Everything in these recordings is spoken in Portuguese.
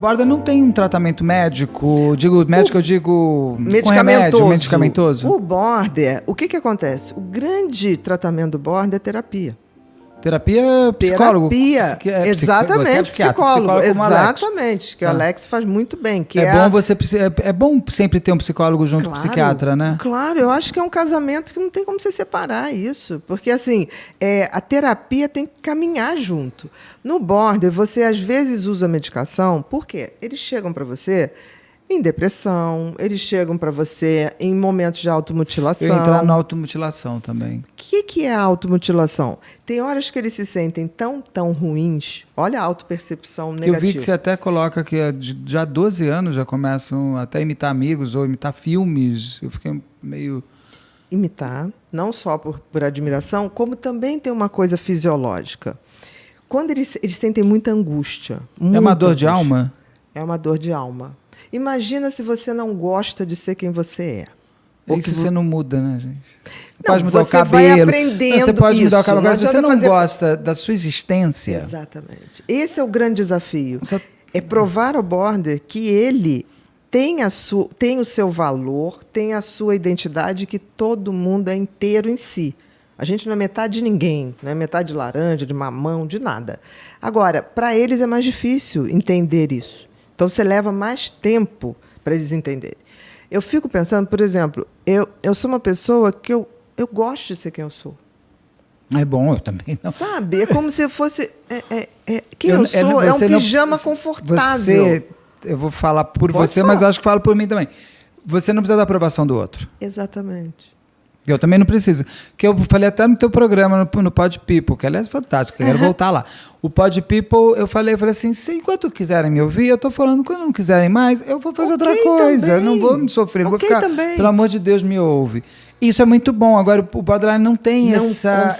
Borda não tem um tratamento médico, eu digo medicamentoso. O border, o que acontece? O grande tratamento do border é terapia. Terapia psicólogo. Terapia, exatamente, psicólogo exatamente, que o Alex faz muito bem. Que é bom sempre ter um psicólogo junto com o psiquiatra, né? Claro, eu acho que é um casamento que não tem como você separar isso. Porque, assim, a terapia tem que caminhar junto. No border, você às vezes usa medicação, por quê? Eles chegam para você em depressão, eles chegam para você em momentos de automutilação. Eu entrar na automutilação também. O que é a automutilação? Tem horas que eles se sentem tão ruins. Olha a autopercepção negativa. Eu vi que você até coloca que já há 12 anos já começam até a imitar amigos ou imitar filmes. Eu fiquei meio... Imitar, não só por admiração, como também tem uma coisa fisiológica. Quando eles sentem muita angústia. É uma dor de alma? É uma dor de alma. Imagina se você não gosta de ser quem você é. Isso você não muda, né, gente? Você pode mudar o cabelo. Vai aprendendo você pode mudar o cabelo. Agora, se você não gosta da sua existência... Exatamente. Esse é o grande desafio. É provar ao border que ele tem o seu valor, tem a sua identidade, que todo mundo é inteiro em si. A gente não é metade de ninguém, não é metade de laranja, de mamão, de nada. Agora, para eles é mais difícil entender isso. Então, você leva mais tempo para eles entenderem. Eu fico pensando, por exemplo, eu sou uma pessoa que eu gosto de ser quem eu sou. É bom, eu também não. Sabe? É como se fosse... quem eu sou é um pijama confortável. Eu vou falar por você, mas eu acho que falo por mim também. Você não precisa da aprovação do outro. Exatamente. Eu também não preciso. Que eu falei até no teu programa, no Pod People, que aliás é fantástico, eu quero voltar lá. O Pod People, eu falei assim, se enquanto quiserem me ouvir, eu estou falando, quando não quiserem mais, eu vou fazer outra coisa. Também. Eu não vou me sofrer, não vou ficar, também. Pelo amor de Deus, me ouve. Isso é muito bom. Agora, o Borderline não tem essa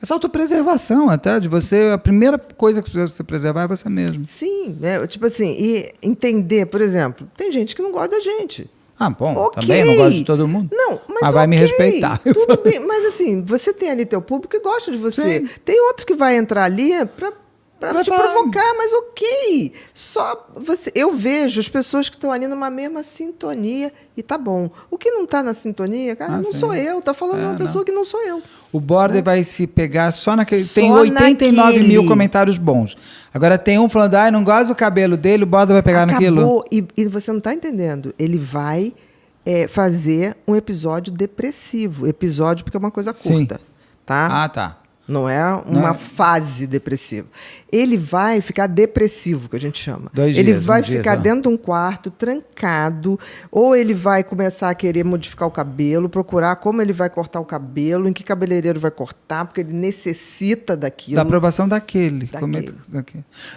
autopreservação até, de você, a primeira coisa que você preservar é você mesmo. Sim, tipo assim, e entender, por exemplo, tem gente que não gosta da gente. Ah, bom, também não gosto de todo mundo. Não, mas vai me respeitar. Tudo bem, mas assim, você tem ali teu público que gosta de você. Sim. Tem outros que vai entrar ali para te provocar, mas ok. Só você, eu vejo as pessoas que estão ali numa mesma sintonia e tá bom. O que não está na sintonia, cara, não sou eu. Tá falando uma pessoa que não sou eu. O border vai se pegar só naquele... Tem 89 mil comentários bons. Agora tem um falando, não gosta do cabelo dele, o border vai pegar naquilo. E você não está entendendo. Ele vai fazer um episódio depressivo. Episódio porque é uma coisa curta. Tá? Ah, tá. Não é uma fase depressiva. Ele vai ficar depressivo, que a gente chama. Ele vai ficar dentro de um quarto, trancado, ou ele vai começar a querer modificar o cabelo, procurar como ele vai cortar o cabelo, em que cabeleireiro vai cortar, porque ele necessita daquilo. Da aprovação daquele.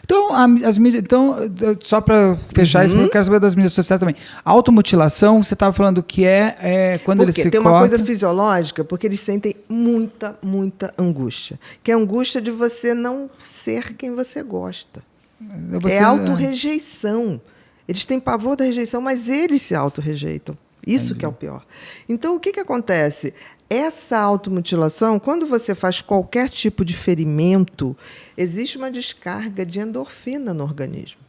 Então, as mídias. Então, só para fechar isso, eu quero saber das mídias sociais também. A automutilação, você estava falando que quando ele se corta... Tem uma coisa fisiológica, porque eles sentem muita angústia. Que é a angústia de você não ser quem você gosta. É autorrejeição. Eles têm pavor da rejeição, mas eles se autorrejeitam. Isso que é o pior. Então, o que acontece? Essa automutilação, quando você faz qualquer tipo de ferimento, existe uma descarga de endorfina no organismo.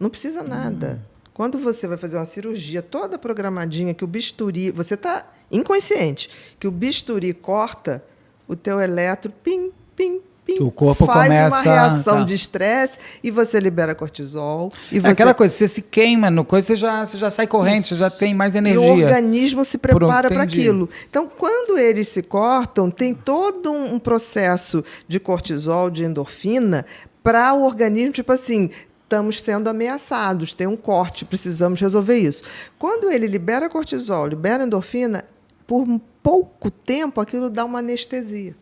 Não precisa nada. Quando você vai fazer uma cirurgia toda programadinha, que o bisturi... Você está inconsciente. Que o bisturi corta... O teu eletro, pim, o corpo faz começa, uma reação de estresse e você libera cortisol. E você... aquela coisa, você se queima no coisa, você já sai corrente, você já tem mais energia. E o organismo se prepara para aquilo. Então, quando eles se cortam, tem todo um processo de cortisol, de endorfina, para o organismo, tipo assim, estamos sendo ameaçados, tem um corte, precisamos resolver isso. Quando ele libera cortisol, libera endorfina, por pouco tempo aquilo dá uma anestesia.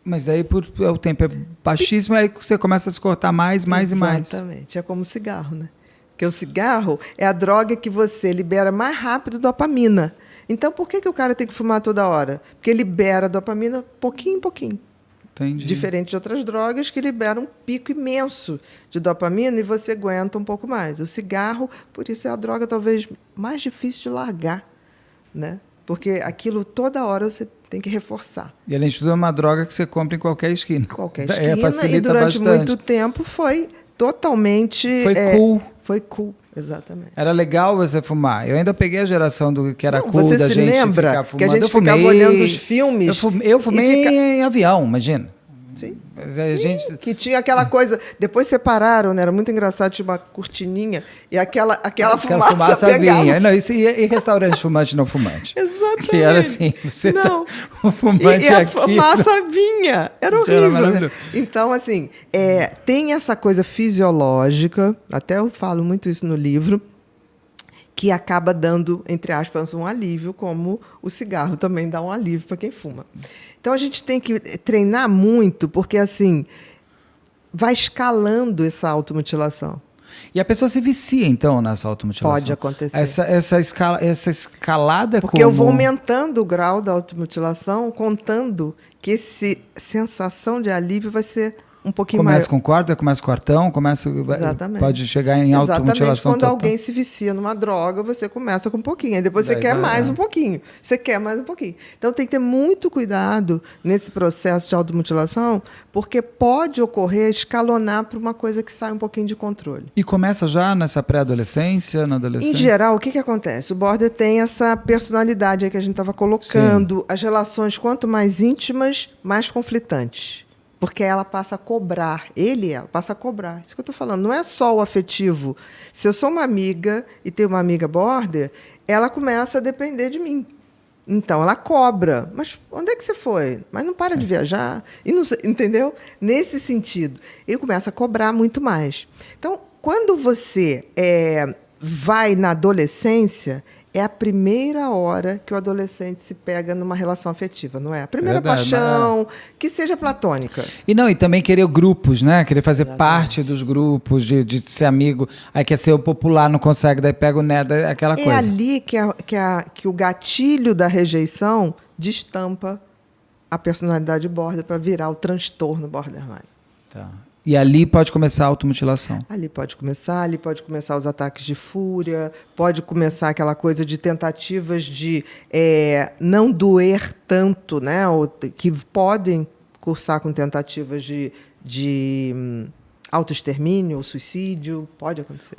Mas aí o tempo é baixíssimo, aí você começa a se cortar mais e mais. Exatamente. É como o cigarro, né? Porque o cigarro é a droga que você libera mais rápido dopamina. Então, por que o cara tem que fumar toda hora? Porque libera dopamina pouquinho em pouquinho. Entendi. Diferente de outras drogas que liberam um pico imenso de dopamina e você aguenta um pouco mais. O cigarro, por isso, é a droga talvez mais difícil de largar, né? Porque aquilo toda hora você tem que reforçar. E além de tudo, é uma droga que você compra em qualquer esquina. Qualquer esquina, e durante muito tempo foi totalmente... Foi cool. Foi cool, exatamente. Era legal você fumar. Eu ainda peguei a geração do que era cool da gente ficar fumando. Você se lembra que a gente ficava olhando os filmes? Eu fumei em avião, imagina. Sim. A gente... Que tinha aquela coisa. Depois separaram, né? Era muito engraçado, tinha uma cortininha e aquela fumaça pegava. vinha. Não, isso, e restaurante fumante não fumante. Exatamente. Que era assim, você não. o fumante e a aqui. fumaça vinha. Era horrível. Era maravilhoso. Né? Então, assim, tem essa coisa fisiológica, até eu falo muito isso no livro, que acaba dando, entre aspas, um alívio, como o cigarro também dá um alívio para quem fuma. Então, a gente tem que treinar muito, porque, assim, vai escalando essa automutilação. E a pessoa se vicia, então, nessa automutilação? Pode acontecer. Essa escalada porque eu vou aumentando o grau da automutilação, contando que essa sensação de alívio vai ser um pouquinho maior. Começa com corda, começa com cartão, Exatamente. Pode chegar em automutilação Exatamente. Quando total. alguém se vicia numa droga, você começa com um pouquinho. Aí depois você quer mais um pouquinho. Você quer mais um pouquinho. Então tem que ter muito cuidado nesse processo de automutilação, porque pode ocorrer escalonar para uma coisa que sai um pouquinho de controle. E começa já nessa pré-adolescência, na adolescência? Em geral, o que acontece? O border tem essa personalidade aí que a gente estava colocando. Sim. As relações, quanto mais íntimas, mais conflitantes. Porque ela passa a cobrar, ela passa a cobrar. Isso que eu estou falando, não é só o afetivo. Se eu sou uma amiga e tenho uma amiga border, ela começa a depender de mim. Então, ela cobra. Mas onde é que você foi? Mas não para de viajar. E não, entendeu? Nesse sentido, ele começa a cobrar muito mais. Então, quando você vai na adolescência, é a primeira hora que o adolescente se pega numa relação afetiva, não é? A primeira paixão, que seja platônica. E também querer grupos, né? Querer fazer parte dos grupos, de ser amigo. Aí quer ser o popular, não consegue, daí pega o nerd, aquela coisa. É ali que o gatilho da rejeição destampa a personalidade border para virar o transtorno borderline. Tá. E ali pode começar a automutilação. Ali pode começar os ataques de fúria, pode começar aquela coisa de tentativas de não doer tanto, né? Ou que podem cursar com tentativas de autoextermínio ou suicídio, pode acontecer.